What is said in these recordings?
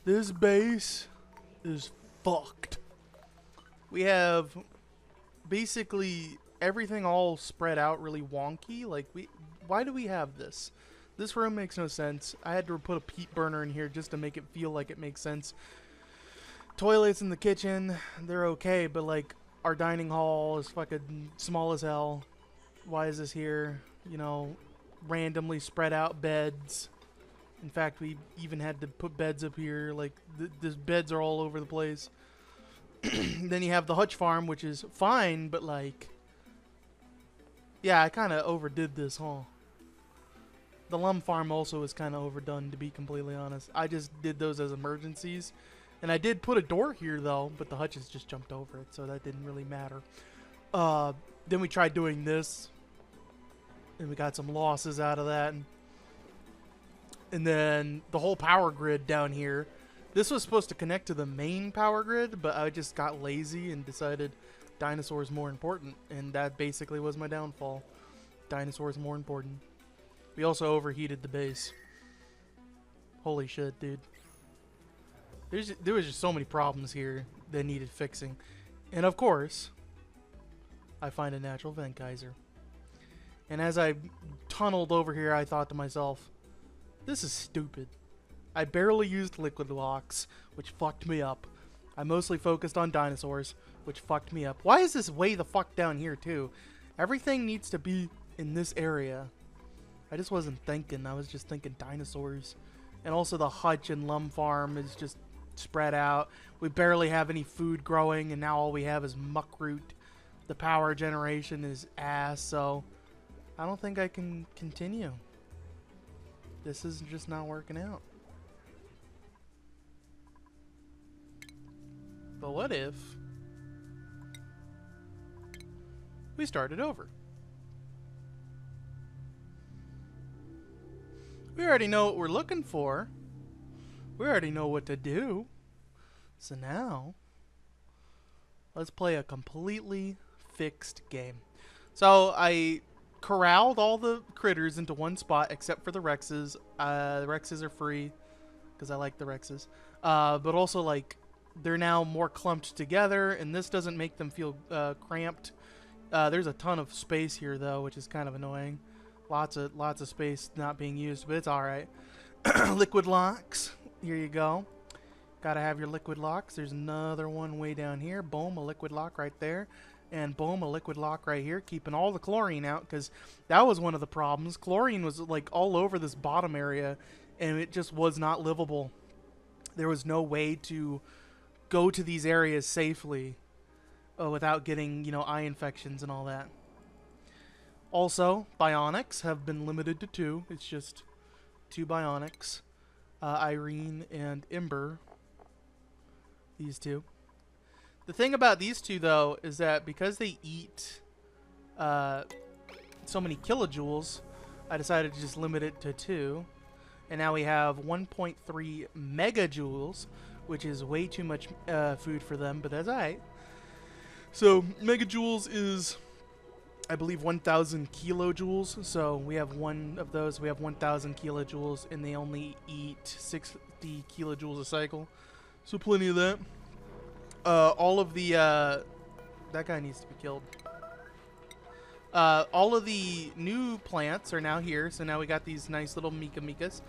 This base is fucked. We have basically everything all spread out really wonky. Like, why do we have this? This room makes no sense. I had to put a peat burner in here just to make it feel like it makes sense. Toilets in the kitchen, they're okay, but like our dining hall is fucking small as hell. Why is this here? You know, randomly spread out beds. In fact, we even had to put beds up here. Like, the beds are all over the place. Then you have the hutch farm, which is fine, but like, yeah, I kind of overdid this, huh? The lum farm also is kind of overdone, to be completely honest. I just did those as emergencies. And I did put a door here, though, but the hutches just jumped over it, so that didn't really matter. Then we tried doing this, and we got some losses out of that. And then the whole power grid down here. This was supposed to connect to the main power grid, but I just got lazy and decided dinosaurs more important. And that basically was my downfall. Dinosaurs more important. We also overheated the base. Holy shit, dude. There was just so many problems here that needed fixing. And of course, I find a natural vent geyser. And as I tunneled over here, I thought to myself, this is stupid. I barely used liquid locks, which fucked me up. I mostly focused on dinosaurs, which fucked me up. Why is this way the fuck down here, too? Everything needs to be in this area. I just wasn't thinking. I was just thinking dinosaurs. And also the hutch and lum farm is just spread out. We barely have any food growing, and now all we have is muckroot. The power generation is ass, so I don't think I can continue. This is just not working out. But what if we started over? We already know what we're looking for. We already know what to do. So now, let's play a completely fixed game. So I corralled all the critters into one spot except for the Rexes. The Rexes are free because I like the Rexes. But also, like, they're now more clumped together, and this doesn't make them feel cramped. There's a ton of space here, though, which is kind of annoying. Lots of space not being used, but it's all right. Liquid locks. Here you go. Gotta have your liquid locks. There's another one way down here. Boom, a liquid lock right there. And boom, a liquid lock right here. Keeping all the chlorine out, because that was one of the problems. Chlorine was like all over this bottom area, and it just was not livable. There was no way to go to these areas safely without getting, you know, eye infections and all that. Also, bionics have been limited to 2. It's just 2 bionics. Irene and Ember. These 2. The thing about these 2, though, is that because they eat so many kilojoules, I decided to just limit it to 2. And now we have 1.3 megajoules, which is way too much food for them, but that's alright. So, megajoules is, I believe, 1,000 kilojoules. So we have one of those. We have 1,000 kilojoules, and they only eat 60 kilojoules a cycle. So plenty of that. All of the that guy needs to be killed. All of the new plants are now here. So now we got these nice little Mikas.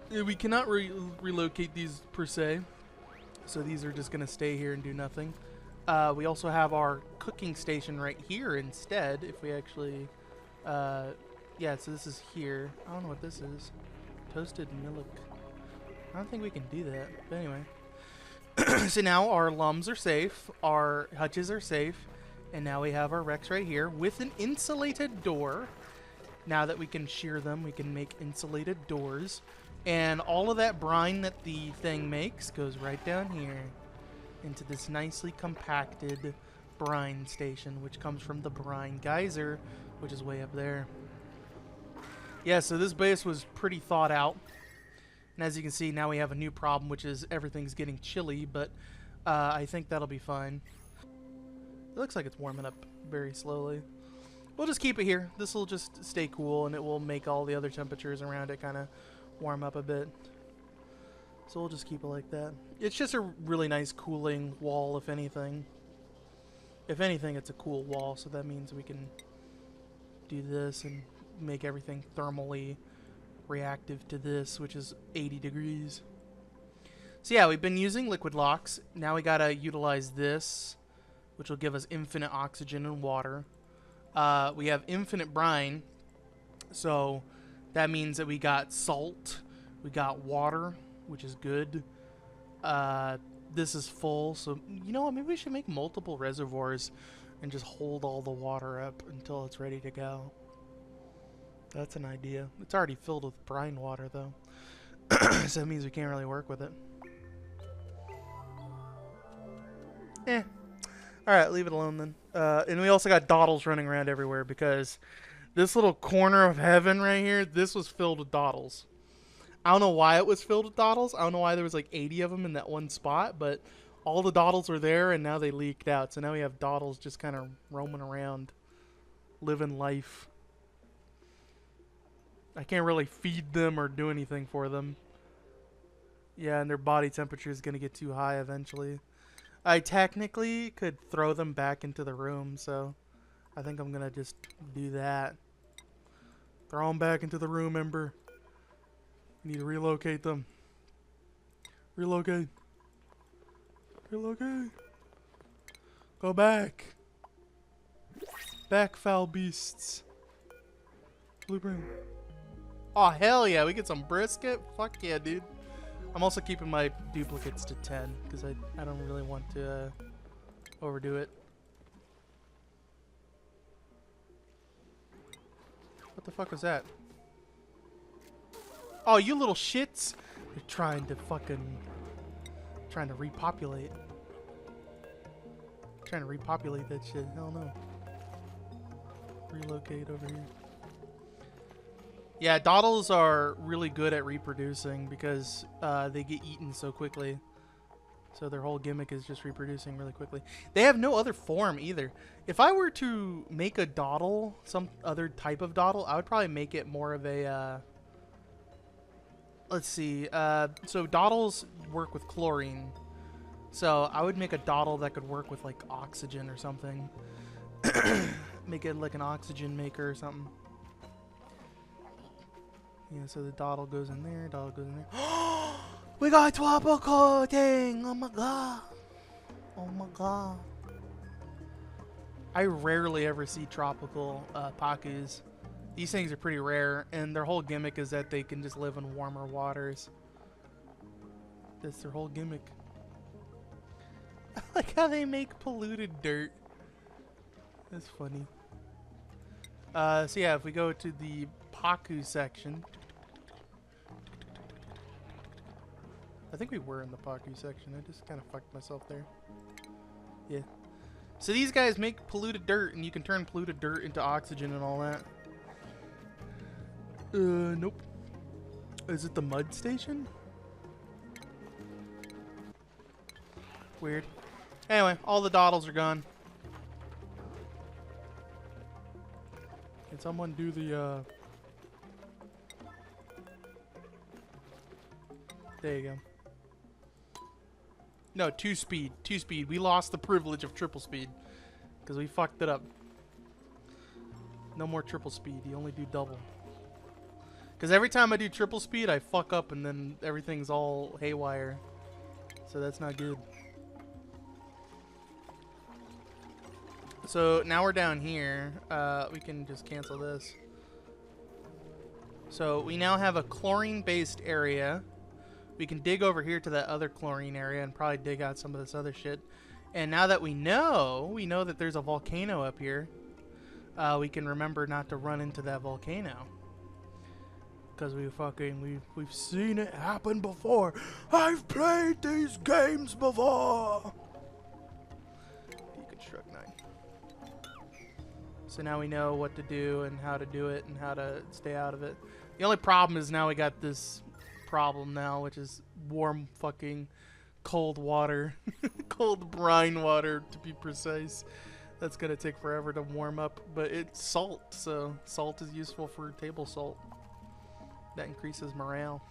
We cannot relocate these per se. So these are just gonna stay here and do nothing. We also have our cooking station right here instead. If we actually, yeah, so this is here. I don't know what this is. Toasted milk. I don't think we can do that. But anyway. So now our lums are safe. Our hutches are safe. And now we have our Rex right here with an insulated door. Now that we can shear them, we can make insulated doors. And all of that brine that the thing makes goes right down here into this nicely compacted brine station, which comes from the brine geyser, which is way up there. Yeah, so this base was pretty thought out. And as you can see, now we have a new problem, which is everything's getting chilly, but I think that'll be fine. It looks like it's warming up very slowly. We'll just keep it here. This will just stay cool, and it will make all the other temperatures around it kind of warm up a bit. So we'll just keep it like that. It's just a really nice cooling wall, if anything. If anything, it's a cool wall, so that means we can do this and make everything thermally reactive to this, which is 80 degrees. So yeah, we've been using liquid locks. Now we gotta utilize this, which will give us infinite oxygen and water. We have infinite brine, so that means that we got salt, we got water, which is good. This is full, so you know what, maybe we should make multiple reservoirs and just hold all the water up until it's ready to go. That's an idea. It's already filled with brine water though. So that means we can't really work with it. Alright, leave it alone then. And we also got dawdles running around everywhere because this little corner of heaven right here, this was filled with dawdles. I don't know why it was filled with dawdles. I don't know why there was like 80 of them in that one spot, but all the dawdles were there and now they leaked out. So now we have dawdles just kind of roaming around, living life. I can't really feed them or do anything for them. Yeah, and their body temperature is going to get too high eventually. I technically could throw them back into the room, so I think I'm going to just do that. Throw them back into the room, Ember. We need to relocate them. Relocate. Relocate. Go back. Back, foul beasts. Blueprint. Oh, hell yeah. We get some brisket? Fuck yeah, dude. I'm also keeping my duplicates to 10 because I don't really want to overdo it. What the fuck was that? Oh, you little shits! You're trying to repopulate. Trying to repopulate that shit. Hell no. Relocate over here. Yeah, dawdles are really good at reproducing because they get eaten so quickly. So their whole gimmick is just reproducing really quickly. They have no other form either. If I were to make a dawdle, some other type of dawdle, I would probably make it more of a... let's see. So dawdles work with chlorine. So I would make a dawdle that could work with like oxygen or something. Make it like an oxygen maker or something. Yeah, so the dawdle goes in there, dawdle goes in there. We got triple coating! Oh my god. Oh my god. I rarely ever see tropical pacus. These things are pretty rare, and their whole gimmick is that they can just live in warmer waters. That's their whole gimmick. I like how they make polluted dirt. That's funny. So yeah, if we go to the Paku section. I think we were in the Paku section. I just kind of fucked myself there. Yeah. So these guys make polluted dirt, and you can turn polluted dirt into oxygen and all that. Nope. Is it the mud station? Weird. Anyway, all the dawdles are gone. Can someone do the, There you go. No, 2-speed. 2-speed. We lost the privilege of triple speed. Because we fucked it up. No more triple speed. You only do double. Because every time I do triple speed, I fuck up and then everything's all haywire. So that's not good. So now we're down here. We can just cancel this. So we now have a chlorine-based area. We can dig over here to that other chlorine area and probably dig out some of this other shit. And now that we know that there's a volcano up here, we can remember not to run into that volcano. Because we've seen it happen before. I've played these games before. Deconstruct 9. So now we know what to do and how to do it and how to stay out of it. The only problem is now we got this problem now, which is warm fucking cold water. Cold brine water, to be precise. That's gonna take forever to warm up, but it's salt, so salt is useful for table salt. That increases morale.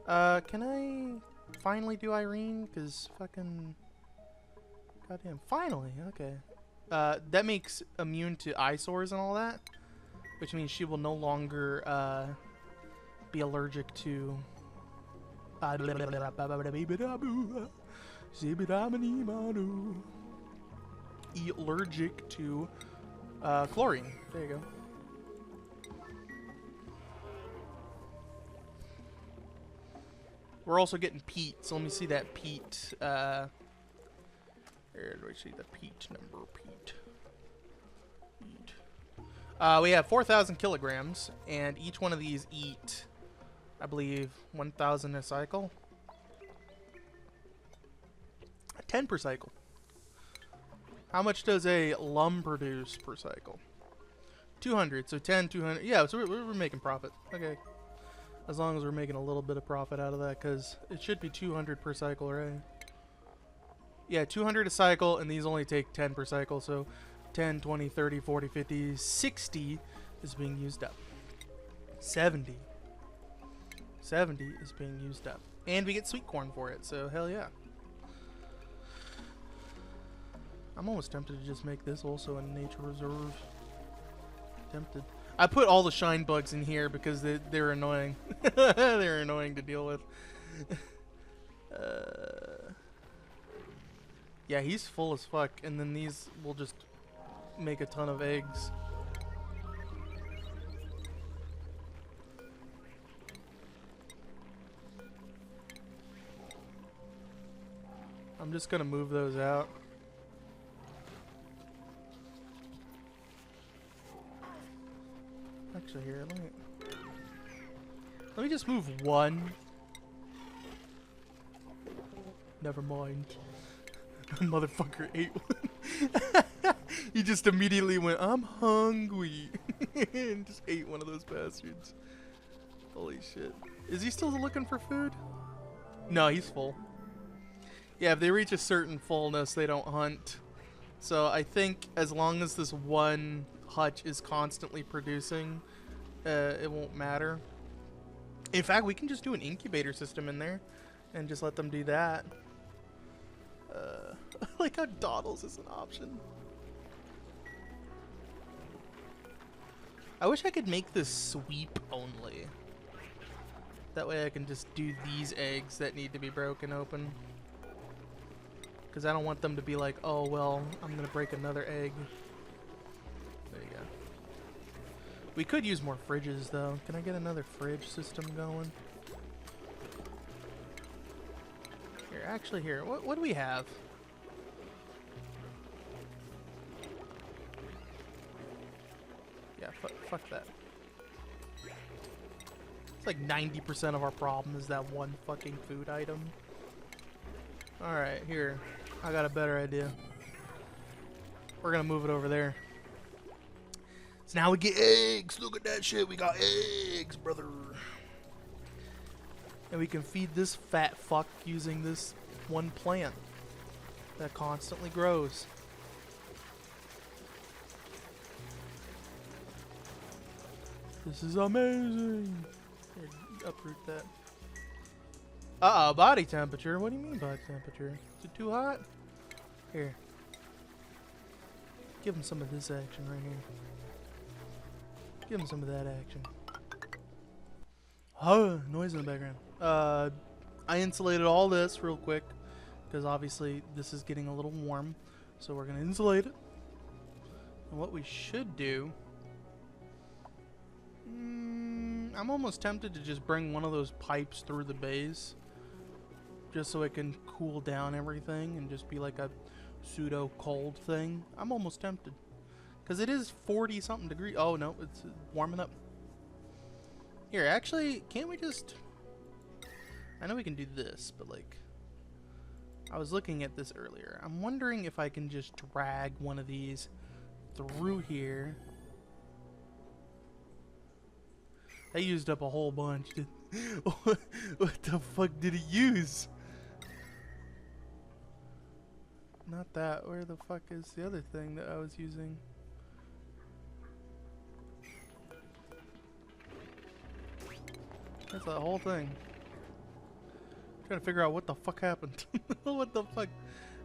Can I finally do Irene? Cause fucking goddamn, finally. Okay. That makes immune to eyesores and all that, which means she will no longer be allergic to. Allergic to chlorine. There you go. We're also getting peat, so let me see that peat. Where do I see the peat number? Peat. We have 4,000 kilograms, and each one of these eat, I believe, 1,000 a cycle. 10 per cycle. How much does a lum produce per cycle? 200. So 10, 200. Yeah, so we're making profit. Okay. As long as we're making a little bit of profit out of that, because it should be 200 per cycle, right? Yeah, 200 a cycle, and these only take 10 per cycle, so 10, 20, 30, 40, 50, 60 is being used up. 70. 70 is being used up. And we get sweet corn for it, so hell yeah. I'm almost tempted to just make this also a nature reserve. Tempted. I put all the shine bugs in here because they're annoying. They're annoying to deal with. Yeah, he's full as fuck, and then these will just make a ton of eggs. I'm just gonna move those out. Actually, here, let me just move one. Never mind. Motherfucker ate one. He just immediately went, I'm hungry. And just ate one of those bastards. Holy shit. Is he still looking for food? No, he's full. Yeah, if they reach a certain fullness, they don't hunt. So I think as long as this one hutch is constantly producing, it won't matter. In fact, we can just do an incubator system in there and just let them do that. I like how dawdles is an option. I wish I could make this sweep only. That way I can just do these eggs that need to be broken open. Because I don't want them to be like, oh, well, I'm going to break another egg. There you go. We could use more fridges, though. Can I get another fridge system going? Here, actually, here. What do we have? Yeah, fuck that. It's like 90% of our problem is that one fucking food item. Alright, here. I got a better idea. We're gonna move it over there. So now we get eggs. Look at that shit. We got eggs, brother. And we can feed this fat fuck using this one plant that constantly grows. This is amazing. Here, uproot that. Uh-oh, body temperature. What do you mean body temperature? Is it too hot? Here. Give him some of this action right here. Give him some of that action. Oh, noise in the background. I insulated all this real quick because obviously this is getting a little warm. So we're going to insulate it. And what we should do... I'm almost tempted to just bring one of those pipes through the base. Just so it can cool down everything and just be like a pseudo cold thing. I'm almost tempted. Because it is 40 something degrees. Oh no, it's warming up. Here, actually, can't we just... I know we can do this, but like... I was looking at this earlier. I'm wondering if I can just drag one of these through here. I used up a whole bunch. What the fuck did it use? Not that. Where the fuck is the other thing that I was using? That's the whole thing. Trying to figure out what the fuck happened. What the fuck?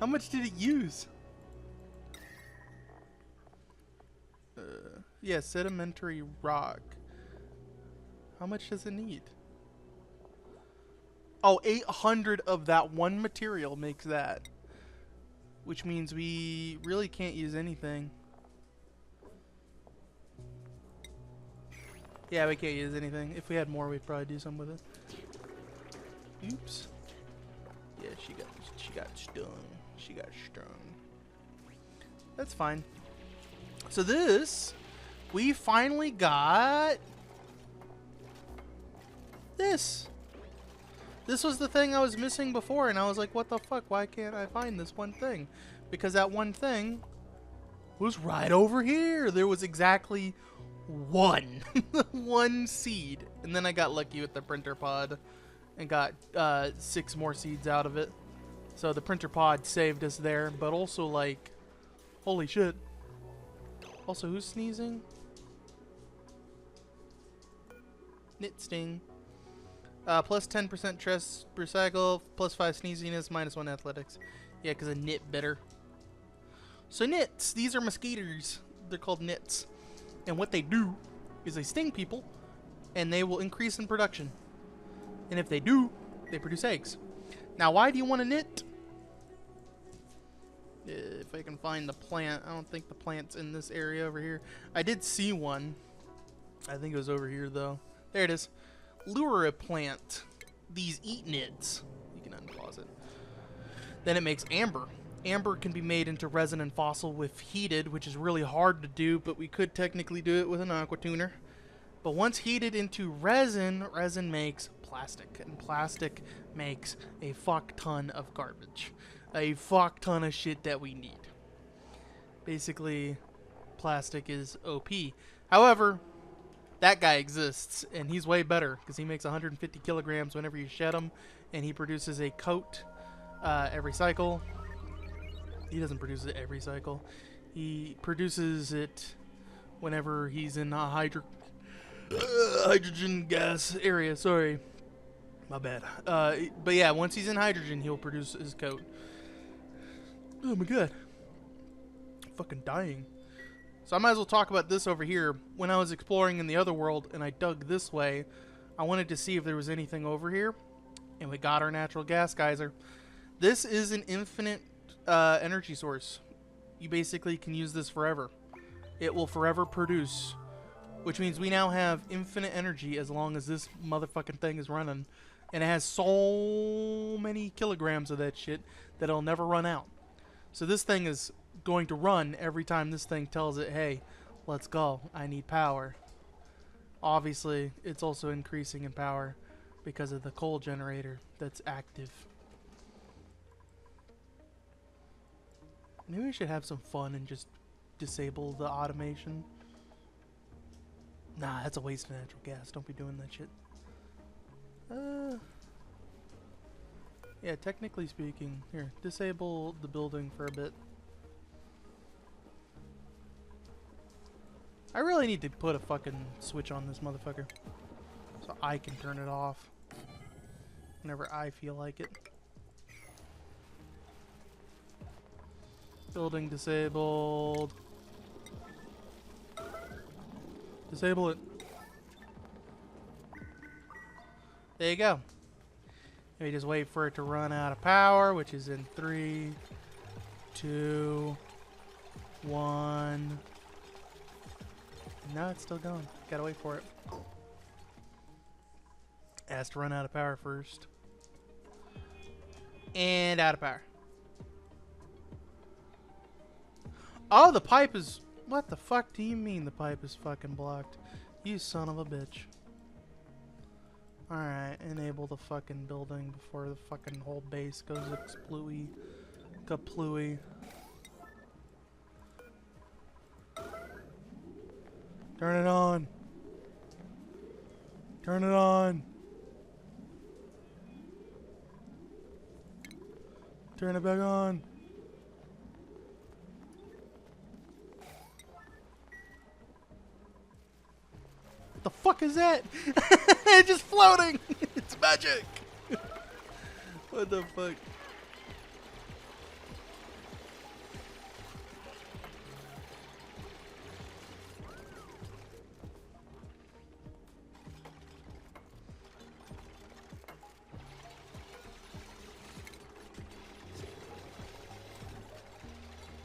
How much did it use? Yeah, sedimentary rock. How much does it need? Oh, 800 of that one material makes that. Which means we really can't use anything. Yeah, we can't use anything. If we had more, we'd probably do something with it. Oops. Yeah, she got stung. She got strung. That's fine. So this, we finally got this. This was the thing I was missing before, and I was like, what the fuck? Why can't I find this one thing? Because that one thing was right over here. There was exactly one. One seed. And then I got lucky with the printer pod and got 6 more seeds out of it. So the printer pod saved us there, but also like, holy shit. Also, who's sneezing? Knit sting. Plus 10% stress per cycle, plus 5 sneeziness, minus 1 athletics. Yeah, because of knit bitter. So nits, these are mosquitoes. They're called nits. And what they do is they sting people, and they will increase in production. And if they do, they produce eggs. Now, why do you want a nit? If I can find the plant. I don't think the plant's in this area over here. I did see one. I think it was over here, though. There it is. Lure a plant. These eat nits. You can unpause it. Then it makes amber. Amber can be made into resin and fossil if heated, which is really hard to do, but we could technically do it with an aqua tuner. But once heated into resin, resin makes plastic, and plastic makes a fuck ton of garbage. A fuck ton of shit that we need. Basically, plastic is OP. However, that guy exists, and he's way better, because he makes 150 kilograms whenever you shed him, and he produces a coat every cycle. He doesn't produce it every cycle. He produces it whenever he's in a hydrogen gas area. Sorry. My bad. But yeah, once he's in hydrogen, he'll produce his coat. Oh my god. I'm fucking dying. So I might as well talk about this over here. When I was exploring in the other world and I dug this way, I wanted to see if there was anything over here. And we got our natural gas geyser. This is an infinite energy source. You basically can use this forever. It will forever produce, which means we now have infinite energy as long as this motherfucking thing is running, and it has so many kilograms of that shit that it'll never run out. So this thing is going to run every time this thing tells it, hey, let's go, I need power. Obviously it's also increasing in power because of the coal generator that's active. Maybe we should have some fun and just disable the automation. Nah, that's a waste of natural gas. Don't be doing that shit. Yeah, technically speaking. Here, disable the building for a bit. I really need to put a fucking switch on this motherfucker, so I can turn it off whenever I feel like it. Building disabled. Disable it. There you go. We just wait for it to run out of power, which is in 3, 2, 1. No, it's still going. Gotta wait for it. It has to run out of power first. And out of power. Oh, the pipe is... What the fuck do you mean the pipe is fucking blocked? You son of a bitch. Alright, enable the fucking building before the fucking whole base goes explooey. Kaplooey. Turn it on. Turn it on. Turn it back on. What the fuck is that? It's just floating. It's magic. What the fuck?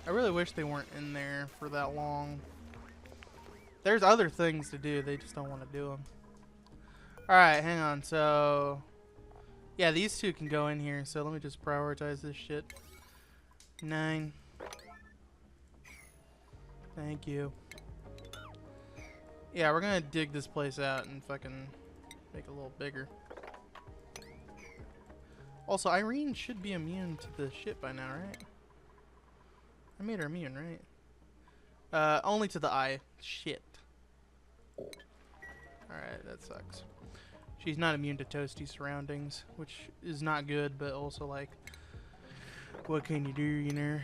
I really wish they weren't in there for that long. There's other things to do, they just don't want to do them. Alright, hang on, so... yeah, these two can go in here, so let me just prioritize this shit. 9. Thank you. Yeah, we're gonna dig this place out and fucking make it a little bigger. Also, Irene should be immune to the shit by now, right? I made her immune, right? Only to the eye. Shit. Alright, that sucks. She's not immune to toasty surroundings, which is not good, but also like, what can you do, you know?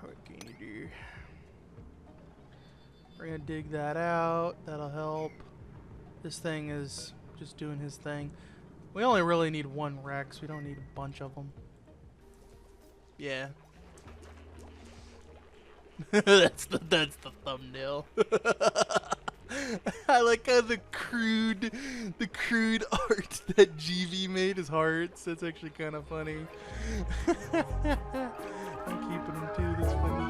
What can you do? We're gonna dig that out. That'll help. This thing is just doing his thing. We only really need one Rex. We don't need a bunch of them. Yeah. that's the thumbnail. I like how the crude art that GV made is hearts. That's actually kind of funny. I'm keeping them too. That's funny.